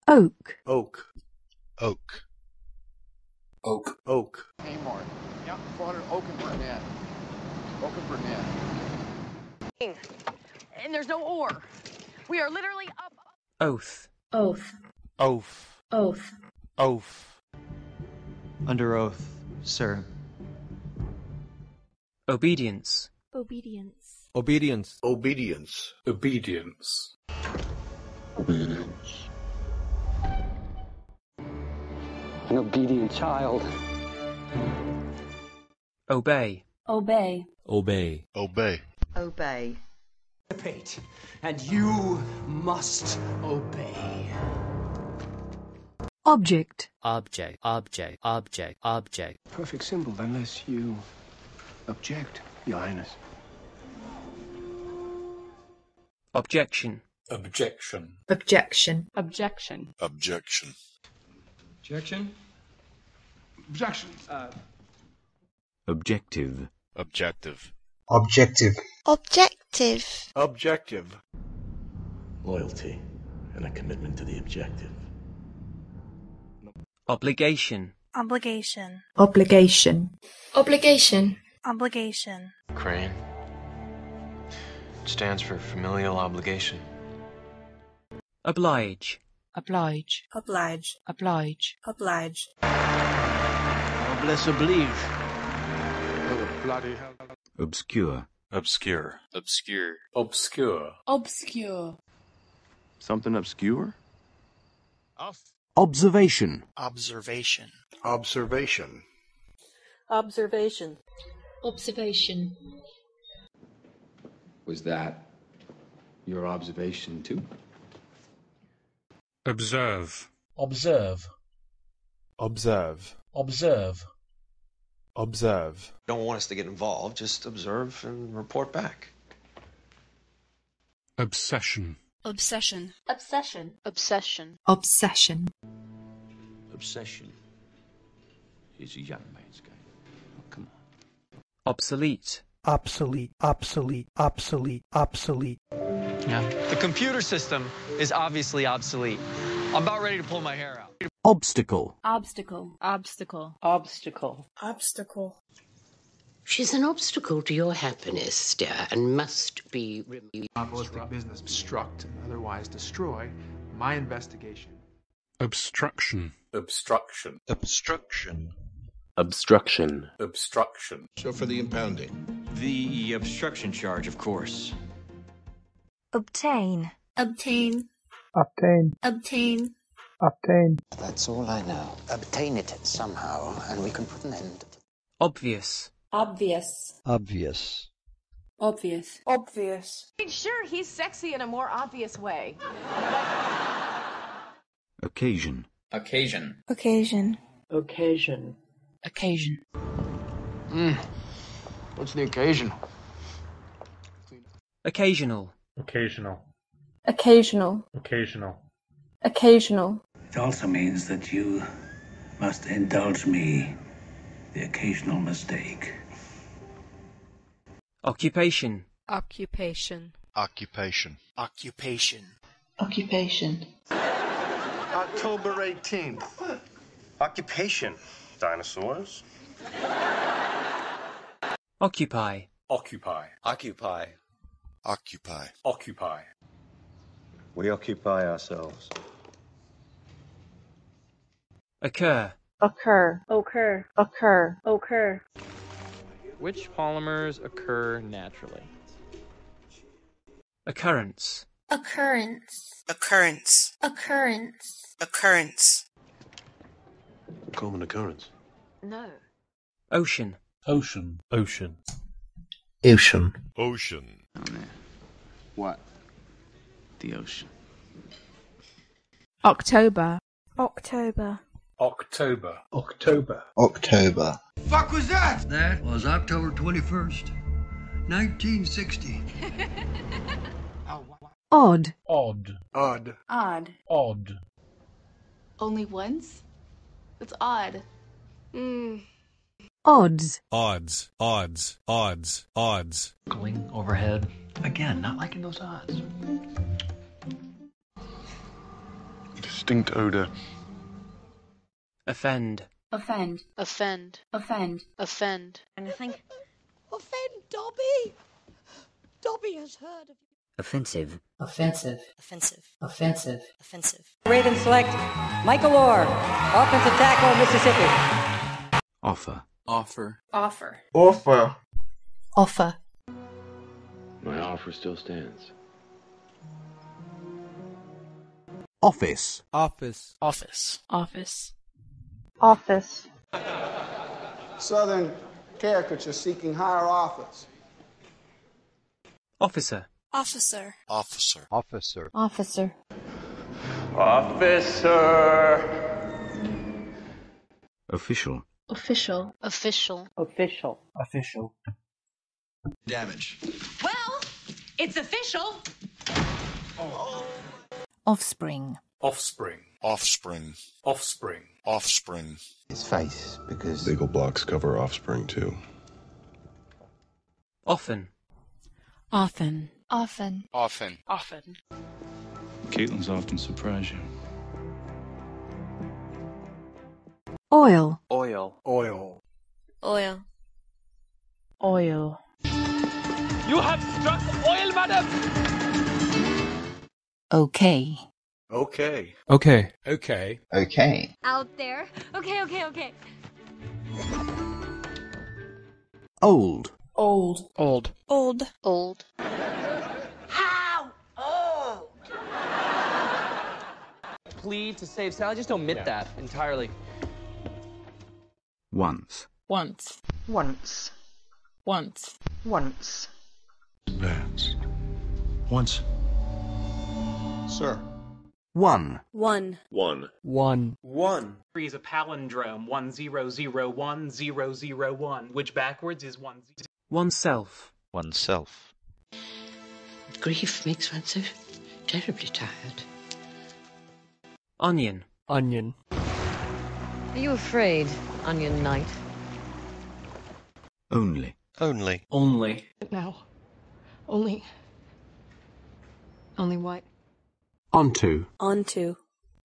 Oak. Oak. Oak. Oak. Oak. Haymore. Yep, 400 Oak and Burnett. Oak and Burnett. And there's no or. We are literally up. Oath. Oath. Oath. Oath. Oath. Under oath, sir. Obedience. Obedience. Obedience. Obedience. Obedience. Obedience. An obedient child. Obey. Obey. Obey. Obey. Obey. And you must obey. Object. Object, object, object, object. Perfect symbol, unless you object, Your Highness. Objection. Objection. Objection. Objection. Objection. Objection? Objection. Objective. Objective. Objective. Objective. Objective. Loyalty and a commitment to the objective. Obligation. Obligation. Obligation. Obligation. Obligation. Crane. Stands for familial obligation. Oblige. Oblige. Oblige. Oblige. Oblige. Noblesse oblige. Oh, bloody hell. Obscure. Obscure. Obscure. Obscure. Obscure. Something obscure? Observation. Observation. Observation. Observation. Observation. Was that your observation, too? Observe. Observe. Observe. Observe. Observe. Don't want us to get involved, just observe and report back. Obsession. Obsession. Obsession. Obsession. Obsession. Obsession. He's a young man's game. Oh, come on. Obsolete. Obsolete. Obsolete. Obsolete. Obsolete. Yeah. The computer system is obviously obsolete. I'm about ready to pull my hair out. Obstacle. Obstacle. Obstacle. Obstacle. Obstacle. She's an obstacle to your happiness, dear, and must be removed. Monopolistic business obstruct, otherwise destroy, my investigation. Obstruction. Obstruction. Obstruction. Obstruction. Obstruction. So for the impounding. The obstruction charge, of course. Obtain. Obtain. Obtain. Obtain. Obtain. That's all I know. Obtain it somehow, and we can put an end to it. Obvious. Obvious. Obvious. Obvious. Obvious. Sure, he's sexy in a more obvious way. Occasion. Occasion. Occasion. Occasion. Occasion. What's the occasion? Occasional. Occasional. Occasional. Occasional. Occasional. It also means that you must indulge me the occasional mistake. Occupation. Occupation. Occupation. Occupation. Occupation. October 18th. Occupation. Dinosaurs. Occupy. Occupy. Occupy. Occupy. Occupy. We occupy ourselves. Occur. Occur. Occur. Occur. Occur. Which polymers occur naturally? Occurrence. Occurrence. Occurrence. Occurrence. Occurrence. Common occurrence. No. Ocean. Ocean. Ocean. Ocean. Ocean. Oh, man. What? The ocean. October. October. October. October. October. Fuck was that? That was October 21st, 1960. Odd. Odd. Odd. Odd. Odd. Only once? That's odd. Odds. Odds. Odds. Odds. Odds. Going overhead. Again, not liking those odds. Distinct odor. Offend. Offend. Offend. Offend. Offend. Anything? Offend Dobby. Dobby has heard of you. Offensive. Offensive. Offensive. Offensive. Offensive. Ravens select Michael Orr, offensive tackle, Mississippi. Offer. Offer. Offer. Offer. Offer. My offer still stands. Office. Office. Office. Office. Office. Southern caricature seeking higher office. Officer. Officer. Officer. Officer. Officer. Officer. Official. Official. Official. Official. Official. Damage. Well, it's official. Offspring. Offspring. Offspring. Offspring. Offspring. His face, because Legal blocks cover offspring too. Often. Often. Often. Often. Often. Caitlin's often surprise you. Oil. Oil. Oil. Oil. Oil. You have struck oil, madam! Okay. Okay. Okay. Okay. okay. Out there. Okay. Old. Old. Old. Old. Old. How old? Plead to save Sally. Just omit that entirely. Once. Once. Once. Once. Once. Advance. Once. Sir. One. One. One. One. One. Three is a palindrome. 1001001, which backwards is 10. Oneself. Oneself. Grief makes one so terribly tired. Onion. Onion. Are you afraid, Onion Knight? Only. Only. Only. No. Only what? Onto. Onto.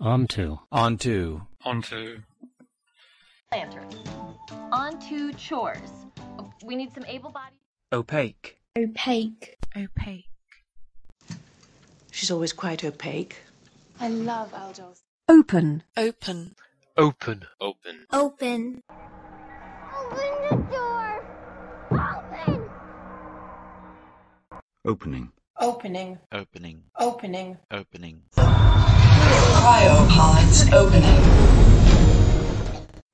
Onto. Onto. Onto. Lantern. Onto chores. We need some able-bodied. Opaque. Opaque. Opaque. She's always quite opaque. I love Aljo's. Open. Open. Open. Open. Open. Open the door! Open! Opening. Opening. Opening. Opening. Opening. Ohio pods opening.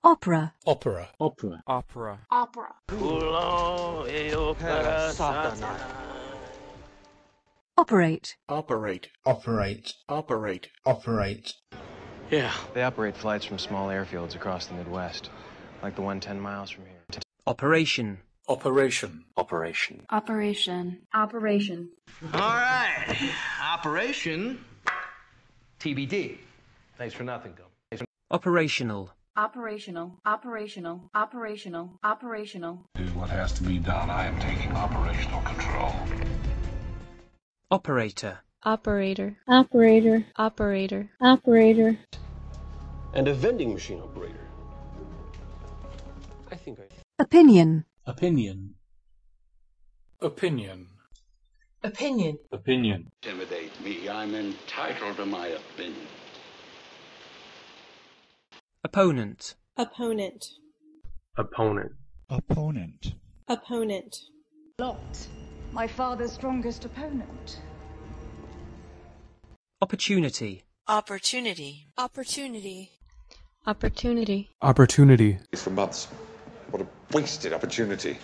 Opera. Opera. Opera. Opera. Opera. Operate. Operate. Operate. Operate. Operate. Yeah. They operate flights from small airfields across the Midwest, like the one 10 miles from here. Operation. Operation. Operation. Operation. Operation. All right. Operation TBD. Thanks for nothing, Bill. Operational. Operational. Operational. Operational. Operational. Do what has to be done. I am taking operational control. Operator. Operator. Operator. Operator. Operator. And a vending machine operator. I think I... Opinion. Opinion. Opinion. Opinion. Opinion. Intimidate me. I'm entitled to my opinion. Opponent. Opponent. Opponent. Opponent. Opponent. Lot. My father's strongest opponent. Opportunity. Opportunity. Opportunity. Opportunity. Opportunity. For months. What a wasted opportunity.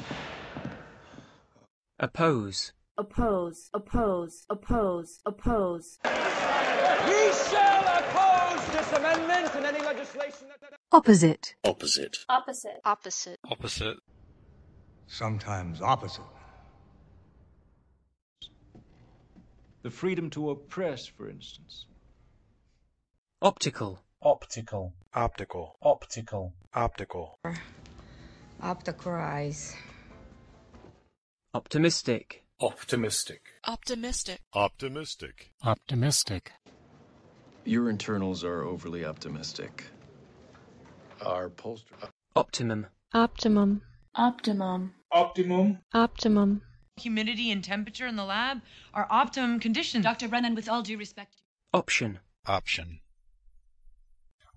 Oppose. Oppose. Oppose. Oppose. Oppose. We shall oppose this amendment and any legislation that... Opposite. Opposite. Opposite. Opposite. Opposite. Sometimes opposite. The freedom to oppress, for instance. Optical. Optical. Optical. Optical. Optical. Opticarize. Optimistic. Optimistic. Optimistic. Optimistic. Optimistic. Your internals are overly optimistic. Our pollster... Optimum. Optimum. Optimum. Optimum. Optimum. Humidity and temperature in the lab are optimum conditions. Dr. Brennan, with all due respect. Option. Option.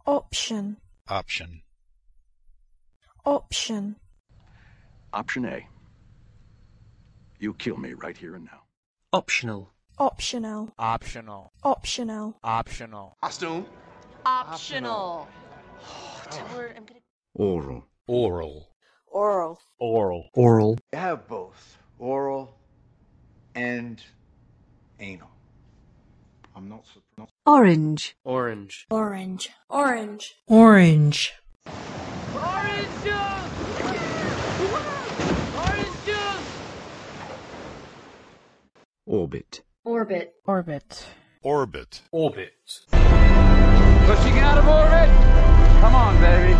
Option. Option. Option. Option A. You kill me right here and now. Optional. Optional. Optional. Optional. Optional. Costume. Optional. Oral. Oral. Oral. Oral. Oral. You have both oral and anal. I'm not surprised. Orange. Orange. Orange. Orange. Orange. Orange juice! Orange juice! Orbit. Orbit. Orbit. Orbit. Orbit. Pushing out of orbit? Come on, baby.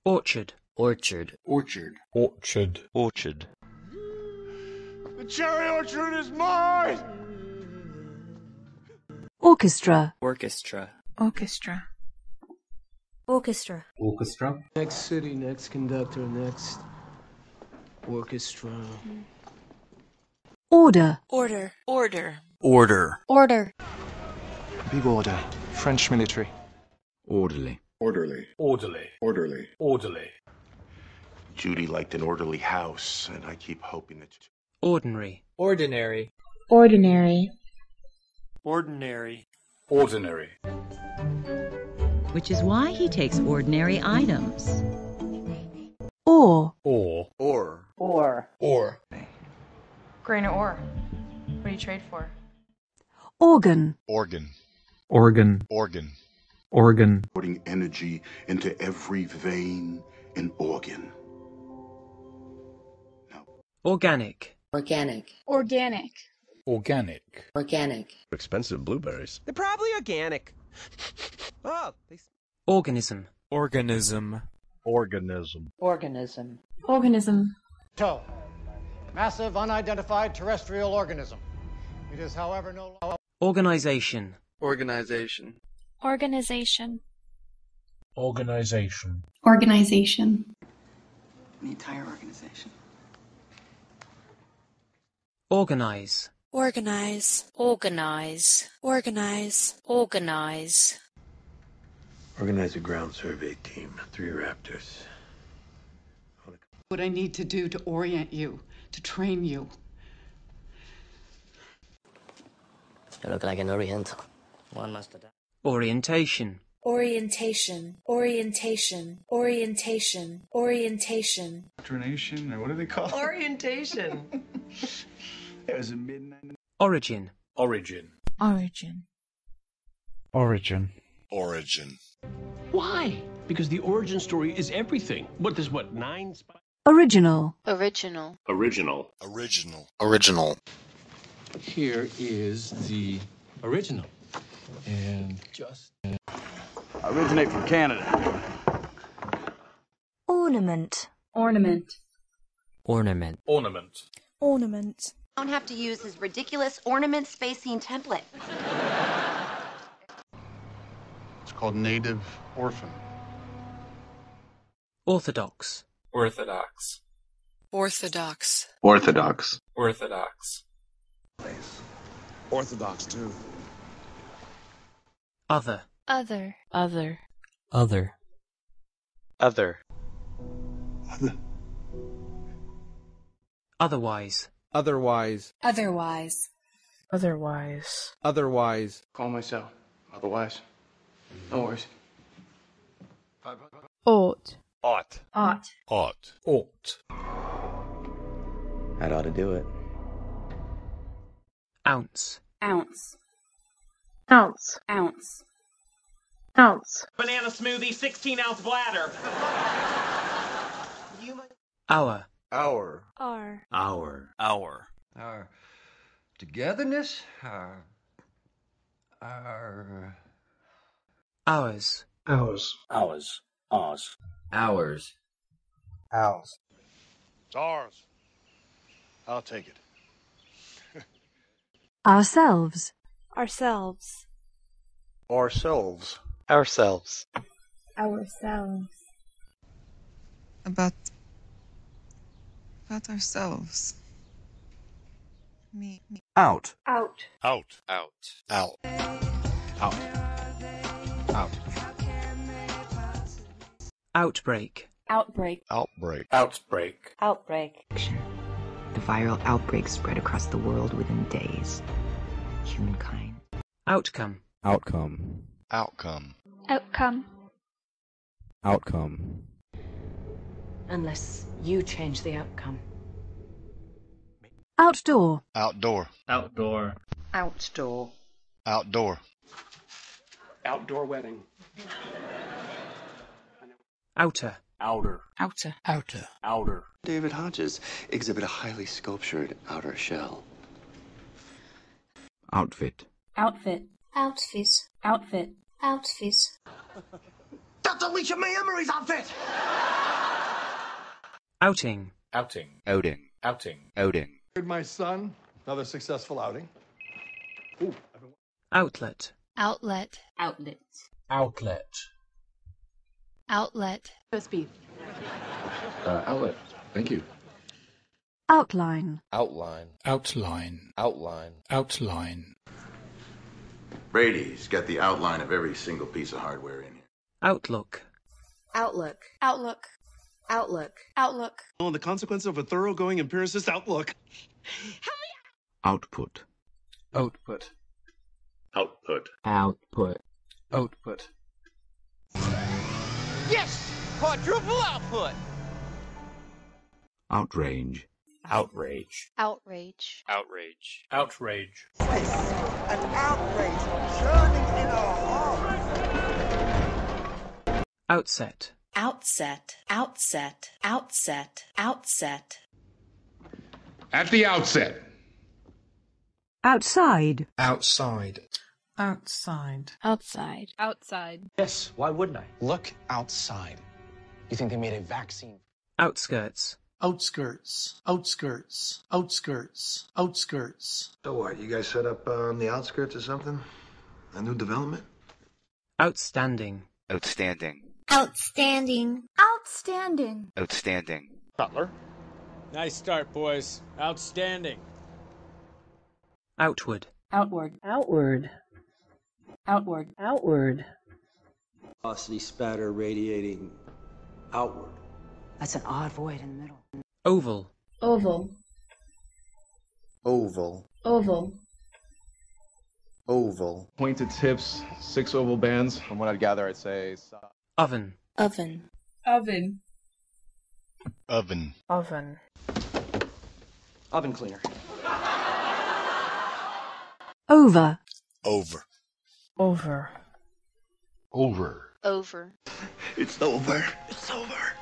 Orchard. Orchard. Orchard. Orchard. Orchard. The cherry orchard is mine! Orchestra. Orchestra. Orchestra. Orchestra. Orchestra. Next city, next conductor, next orchestra. Order. Order. Order. Order. Order. Big order. French military. Orderly. Orderly. Orderly. Orderly. Orderly. Judy liked an orderly house, and I keep hoping that... Ordinary. Ordinary. Ordinary. Ordinary. Ordinary. Which is why he takes ordinary items. Or. Or. Or. Or. Or. Grain of ore. What do you trade for? Organ. Organ. Organ. Organ. Organ. Putting energy into every vein and organ. Organic. Organic. Organic. Organic. Organic. Expensive blueberries. They're probably organic. Oh, Organism. Organism. Organism. Organism. Organism. TOE. Massive unidentified terrestrial organism. It is, however, no longer... Organization. Organization. Organization. Organization. Organization. The entire organization. Organize. Organize. Organize. Organize. Organize. Organize a ground survey team. 3 Raptors. What I need to do to orient you, to train you. You look like an Oriental. One must have done. Orientation. Orientation. Orientation. Orientation. Orientation. Indoctrination, or what do they call it? Orientation. It was a midnight. Origin. Origin. Origin. Origin. Origin. Why? Because the origin story is everything. What, there's what, 9 spots? Original. Original. Original. Original. Original. Here is the original. And just... Originate from Canada. Ornament. Ornament. Ornament. Ornament. Ornament. Don't have to use his ridiculous ornament spacing template. It's called native orphan. Orthodox. Orthodox. Orthodox. Orthodox. Orthodox. Orthodox, too. Other. Other. Other. Other. Other. Otherwise. Otherwise. Otherwise. Otherwise. Otherwise. Call myself. Otherwise. No worries. Ought. Ought. Ought. Ought. Ought. I'd ought to do it. Ounce. Ounce. Ounce. Ounce. Ounce. Banana smoothie, 16-ounce bladder. Hour. Our. R. Our. Our. Our togetherness, our... Hours. Ours. Ours. Ours. Ours. Ours. It's ours. I'll take it. Ourselves. Ourselves. Ourselves. Ourselves. Ourselves. About ourselves. Me. Out. Out. Out. Out. Out. Out. Out. Outbreak. Outbreak. Outbreak. Outbreak. Outbreak. The viral outbreak spread across the world within days. Humankind. Outcome. Outcome. Outcome. Outcome. Outcome. Unless you change the outcome. Outdoor. Outdoor. Outdoor. Outdoor. Outdoor. Outdoor wedding. Outer. Outer. Outer. Outer. Outer. David Hodges exhibit a highly sculptured outer shell. Outfit. Outfit. Outfit. Outfit. Outfit. That's Alicia May Emery's outfit! Outing. Outing. Outing. Outing. Outing. My son, another successful outing. Outlet. Outlet. Outlet. Outlet. Outlet. Roast beef. Outlet. Thank you. Outline. Outline. Outline. Outline. Outline. Brady's got the outline of every single piece of hardware in here. Outlook. Outlook. Outlook. Outlook. Outlook. On the consequence of a thoroughgoing empiricist outlook. Output. Output. Output. Output. Output. Yes! Quadruple output! Outrage. Outrage. Outrage. Outrage. Outrage. An outrage churning in our hearts. Outset. Outset. Outset. Outset. Outset. At the outset. Outside. Outside. Outside. Outside. Outside. Yes, why wouldn't I? Look outside. You think they made a vaccine? Outskirts. Outskirts. Outskirts. Outskirts. Outskirts. So what, you guys set up on the outskirts or something? A new development? Outstanding. Outstanding. Outstanding. Outstanding. Outstanding. Butler. Nice start, boys. Outstanding. Outward. Outward. Outward. Outward. Outward. Velocity spatter radiating outward. That's an odd void in the middle. Oval. Oval. Oval. Oval. Oval. Pointed tips, 6 oval bands. From what I'd gather, I'd say... Oven. Oven. Oven. Oven. Oven. Oven cleaner. Over. Over. Over. Over. Over. It's over. It's over.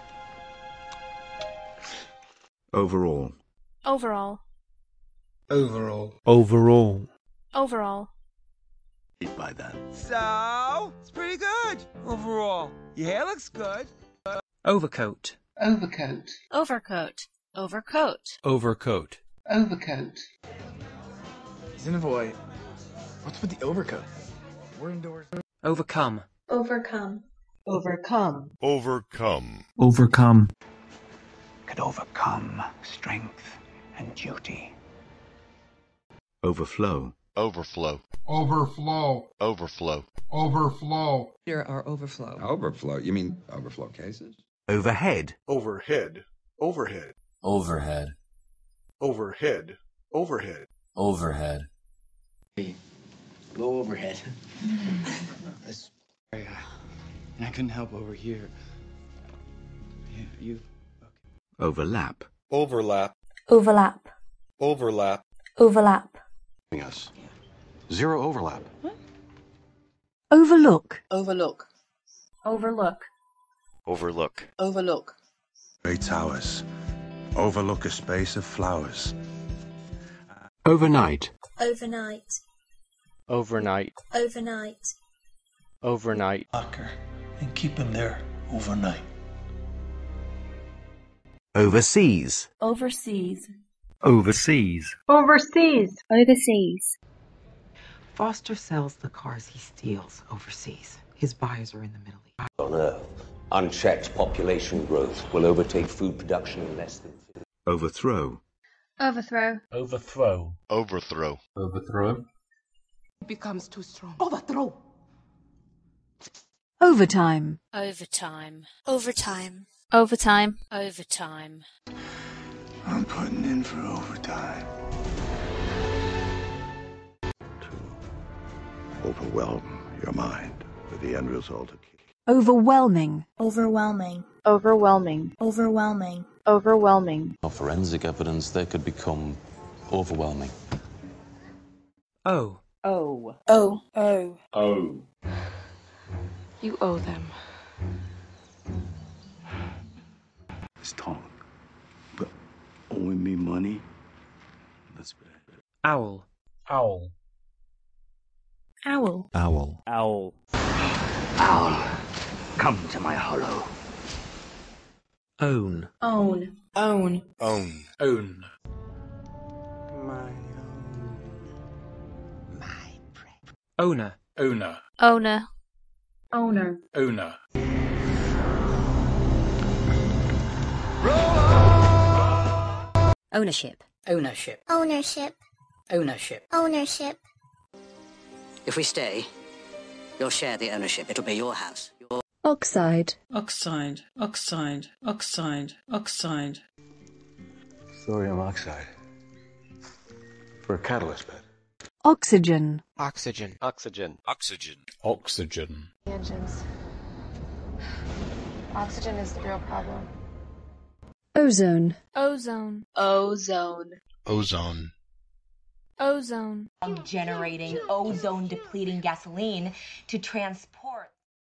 Overall. Overall. Overall. Overall. Overall. By that. So, it's pretty good overall. Your hair looks good. Overcoat. Overcoat. Overcoat. Overcoat. Overcoat. Overcoat. Xenovoy, what's with the overcoat? We're indoors. Overcome. Overcome. Overcome. Overcome. Overcome. Could overcome strength and duty. Overflow. Overflow. Overflow. Overflow. Overflow. Here are overflow. Overflow? You mean overflow cases? Overhead. Overhead. Overhead. Overhead. Overhead. Overhead. Overhead. Low overhead. And I couldn't help over here. You. Overlap. Overlap. Overlap. Overlap. Overlap. Us. Zero overlap. Overlook. Overlook. Overlook. Overlook. Overlook. Great towers overlook a space of flowers. Overnight. Overnight. Overnight. Overnight. Overnight. Locker and keep him there overnight. Overseas. Overseas. Overseas. Overseas. Overseas. Foster sells the cars he steals overseas. His buyers are in the Middle East. On Earth, unchecked population growth will overtake food production in less than... Overthrow. Overthrow. Overthrow. Overthrow. Overthrow. It becomes too strong. Overthrow. Overtime. Overtime. Overtime. Overtime. Overtime. I'm putting in for overtime. To overwhelm your mind with the end result of... Overwhelming. Overwhelming. Overwhelming. Overwhelming. Overwhelming. Forensic evidence, they could become overwhelming. O. O. O. O. Oh. You owe them. Let's talk. But owing me money? That's bad. Owl. Owl. Owl. Owl. Owl. Owl, come to my hollow. Own. Own. Own. Own. Own. Owner. Owner. Owner. Owner. Owner. Ownership. Ownership. Ownership. Ownership. Ownership. If we stay, you'll share the ownership. It'll be your house. Oxide. Oxide. Oxide. Oxide. Oxide. Thorium oxide. For a catalyst bed. Oxygen. Oxygen. Oxygen. Oxygen. Oxygen. Engines. Oxygen is the real problem. Ozone. Ozone. Ozone. Ozone. Ozone. Generating ozone-depleting gasoline to transport